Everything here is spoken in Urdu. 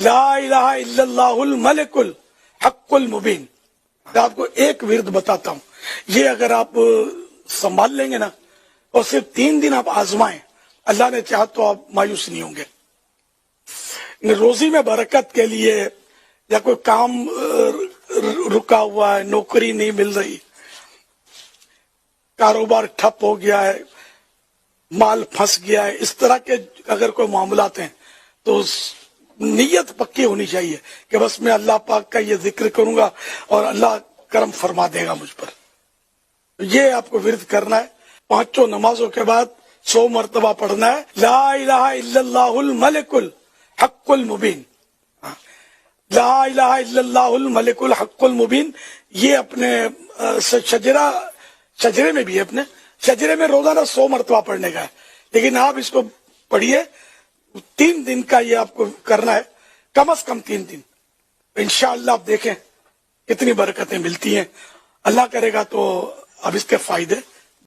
لا الہ الا اللہ الملک الحق المبین. آپ کو ایک ورد بتاتا ہوں، یہ اگر آپ سنبھال لیں گے نا اور صرف 3 دن آپ آزمائیں، اللہ نے چاہا تو آپ مایوس نہیں ہوں گے. روزی میں برکت کے لیے یا کوئی کام رکا ہوا ہے، نوکری نہیں مل رہی، کاروبار ٹھپ ہو گیا ہے، مال پھنس گیا ہے، اس طرح کے اگر کوئی معاملات ہیں تو نیت پکی ہونی چاہیے کہ بس میں اللہ پاک کا یہ ذکر کروں گا اور اللہ کرم فرما دے گا مجھ پر. یہ آپ کو ورد کرنا ہے. 5 نمازوں کے بعد 100 مرتبہ پڑھنا ہے لا الہ الا اللہ الملک الحق المبین. لا الہ الا اللہ الملک الحق المبین. یہ اپنے شجرے میں بھی ہے، اپنے شجرے میں روزانہ 100 مرتبہ پڑھنے کا ہے، لیکن آپ اس کو پڑھیے 3 دن کا. یہ آپ کو کرنا ہے کم از کم 3 دن. انشاءاللہ آپ دیکھیں کتنی برکتیں ملتی ہیں. اللہ کرے گا تو اب اس کے فائدے